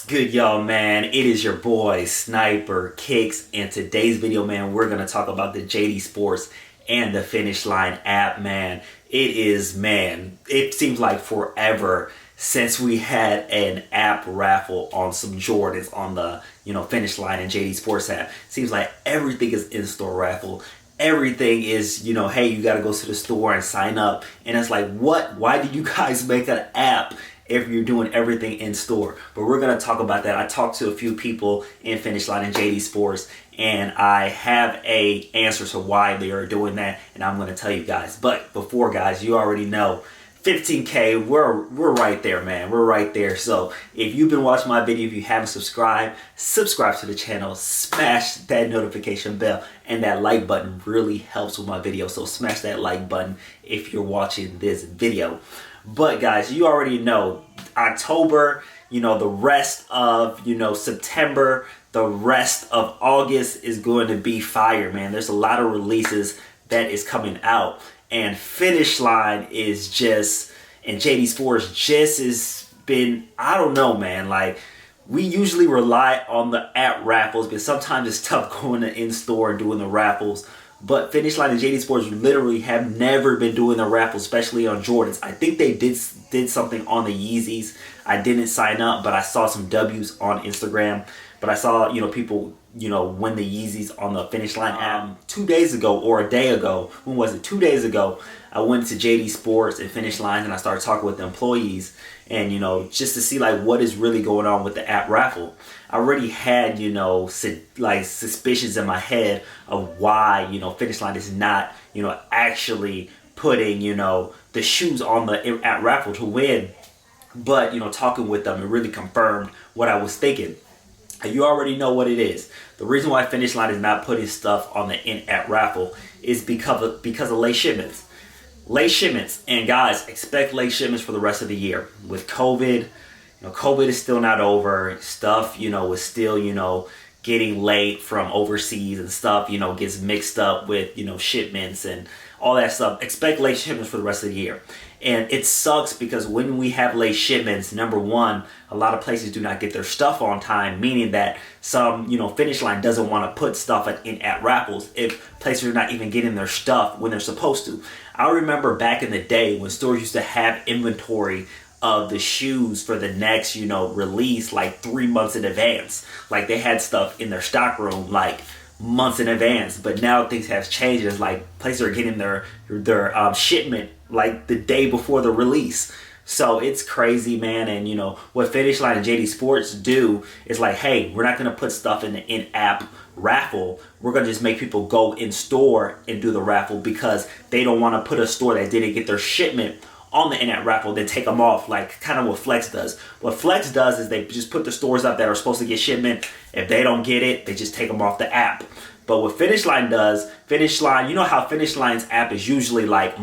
Good, y'all, man? It is your boy Sniper Kicks, and today's video, man, we're gonna talk about the Jdsports and the Finishline app, man. It seems like forever since we had an app raffle on some Jordans on the Finishline and Jdsports app. Seems like everything is in-store raffle. Everything is, hey, you gotta go to the store and sign up, and it's like, what? Why did you guys make an app if you're doing everything in store? But we're going to talk about that. I talked to a few people in Finishline and Jdsports, and I have a answer to why they are doing that, and I'm going to tell you guys. But before, guys, you already know 15K, we're right there, man. We're right there. So if you've been watching my video, if you haven't subscribed, subscribe to the channel, smash that notification bell, and that like button really helps with my video. So smash that like button if you're watching this video. But guys, you already know October, the rest of, September, the rest of August is going to be fire, man. There's a lot of releases that is coming out. And Finishline is just, and Jdsports just has been, I don't know, man. Like, we usually rely on the app raffles, but sometimes it's tough going to in-store and doing the raffles. But Finishline and Jdsports literally have never been doing the raffles, especially on Jordans. I think they did something on the Yeezys. I didn't sign up, but I saw some W's on Instagram. But I saw, people, win the Yeezys on the Finishline app 2 days ago or a day ago. When was it? 2 days ago. I went to Jdsports and Finishline, and I started talking with the employees, and just to see like what is really going on with the app raffle. I already had suspicions in my head of why Finishline is not actually putting the shoes on the app raffle to win. But talking with them, it really confirmed what I was thinking. You already know what it is. The reason why Finishline is not putting stuff on the in-app raffle is because of late shipments. Late shipments, and guys, expect late shipments for the rest of the year. With COVID, COVID is still not over. Stuff, is still, getting late from overseas, and stuff, gets mixed up with, shipments and all that stuff. Expect late shipments for the rest of the year. And it sucks because when we have late shipments, number one, a lot of places do not get their stuff on time, meaning that some, Finishline doesn't want to put stuff in at raffles if places are not even getting their stuff when they're supposed to. I remember back in the day when stores used to have inventory of the shoes for the next, release like 3 months in advance. Like they had stuff in their stock room like months in advance. But now things have changed. It's like places are getting their shipment like the day before the release. So it's crazy, man. And what Finishline and Jdsports do is like, hey, we're not gonna put stuff in the in-app raffle. We're gonna just make people go in store and do the raffle because they don't want to put a store that didn't get their shipment on the in-app raffle, then take them off, like kind of what Flex does. What Flex does is they just put the stores up that are supposed to get shipment. If they don't get it, they just take them off the app. But what Finishline does, Finishline, how Finishline's app is usually like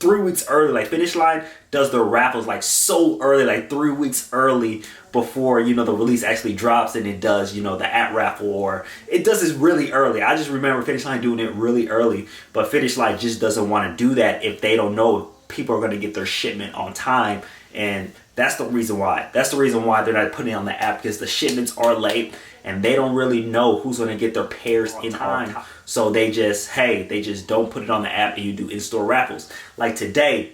3 weeks early. Like Finishline does their raffles like so early, like 3 weeks early before the release actually drops, and it does the app raffle, or it does this really early. I just remember Finishline doing it really early, but Finishline just doesn't want to do that if they don't know if people are going to get their shipment on time. And that's the reason why. That's the reason why they're not putting it on the app, because the shipments are late and they don't really know who's going to get their pairs in time. So they just don't put it on the app, and you do in-store raffles. Like today,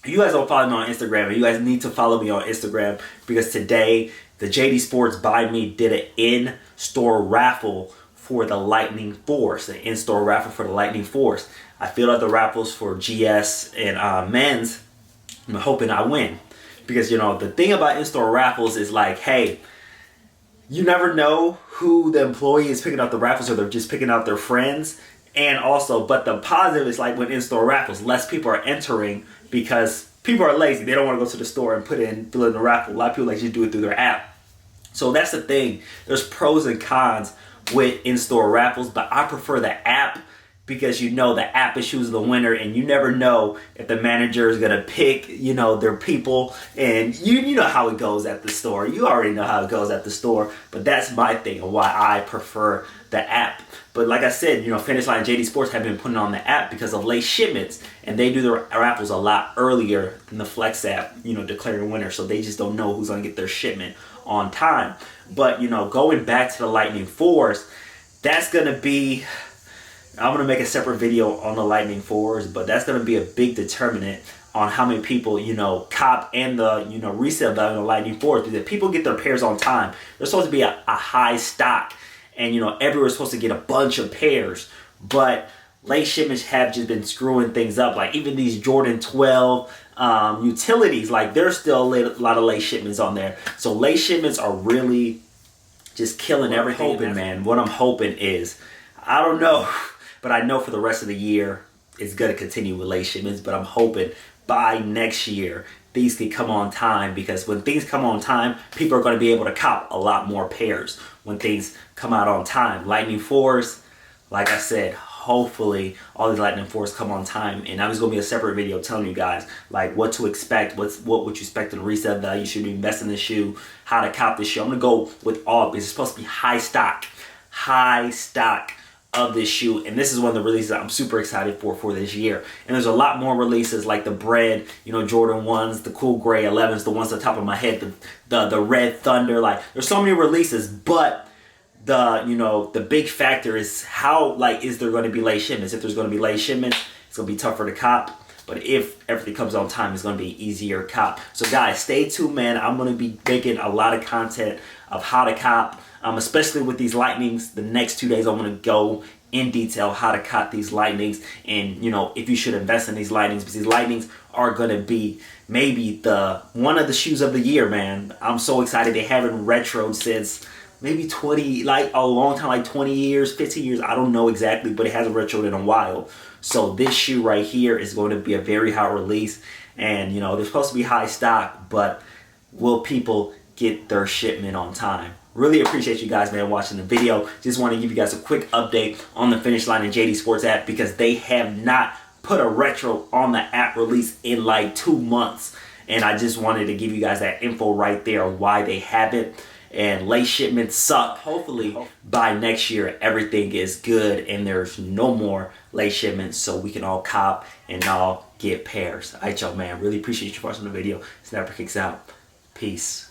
you guys don't follow me on Instagram, and you guys need to follow me on Instagram, because today the Jdsports by me did an in-store raffle for the Lightning Force, an in-store raffle for the Lightning Force. I filled out the raffles for GS and men's. I'm hoping I win, because the thing about in-store raffles is like, hey, you never know who the employee is picking out the raffles, or they're just picking out their friends. And also, but the positive is like with in-store raffles, less people are entering because people are lazy. They don't want to go to the store and fill in the raffle. A lot of people like to do it through their app. So that's the thing. There's pros and cons with in-store raffles, but I prefer the app because you know the app is choosing the winner, and you never know if the manager is gonna pick, you know, their people, and you know how it goes at the store. You already know how it goes at the store, but that's my thing and why I prefer the app. But like I said, you know, Finishline and Jdsports have been putting on the app because of late shipments, and they do their raffles a lot earlier than the Flex app, you know, declaring winners. So they just don't know who's gonna get their shipment on time. But you know, going back to the Lightning 4s, that's gonna be, I'm going to make a separate video on the Lightning 4s, but that's going to be a big determinant on how many people, you know, cop and the, you know, resale value of the Lightning 4s. Because if people get their pairs on time, there's supposed to be a high stock, and, you know, everyone's supposed to get a bunch of pairs. But late shipments have just been screwing things up. Like even these Jordan 12 utilities, like there's still a lot of late shipments on there. So late shipments are really just killing everything. Man, what I'm hoping is, I don't know, but I know for the rest of the year, it's going to continue with late shipments. But I'm hoping by next year, these can come on time. Because when things come on time, people are going to be able to cop a lot more pairs when things come out on time. Lightning 4s, like I said, hopefully all these Lightning 4s come on time. And there's going to be a separate video telling you guys like what to expect, what would you expect in the resale value, should be investing in the shoe, how to cop the shoe. I'm going to go with all, because it's supposed to be high stock of this shoe, and this is one of the releases I'm super excited for this year. And there's a lot more releases like the bread, you know, Jordan 1s, the cool gray 11s, the ones on top of my head, the red thunder. Like there's so many releases, but the, you know, the big factor is how, like, is there going to be late shipments? If there's going to be late shipments, it's going to be tougher to cop. But if everything comes on time, it's going to be easier cop. So guys, stay tuned, man. I'm going to be making a lot of content of how to cop, especially with these Lightnings. The next 2 days, I'm going to go in detail how to cop these Lightnings, and you know, if you should invest in these Lightnings, because these Lightnings are going to be maybe one of the shoes of the year, man. I'm so excited. They haven't retroed since maybe 20, like a long time, like 20 years, 15 years. I don't know exactly, but it hasn't retroed in a while. So this shoe right here is going to be a very hot release, and you know, they're supposed to be high stock, but will people get their shipment on time? Really appreciate you guys, man, watching the video. Just want to give you guys a quick update on the Finishline and Jdsports app, because they have not put a retro on the app release in like 2 months. And I just wanted to give you guys that info right there, why they haven't. And late shipments suck. Hopefully by next year, everything is good and there's no more late shipments, so we can all cop and all get pairs. All right, y'all, man. Really appreciate you watching the video. Snapper Kicks out. Peace.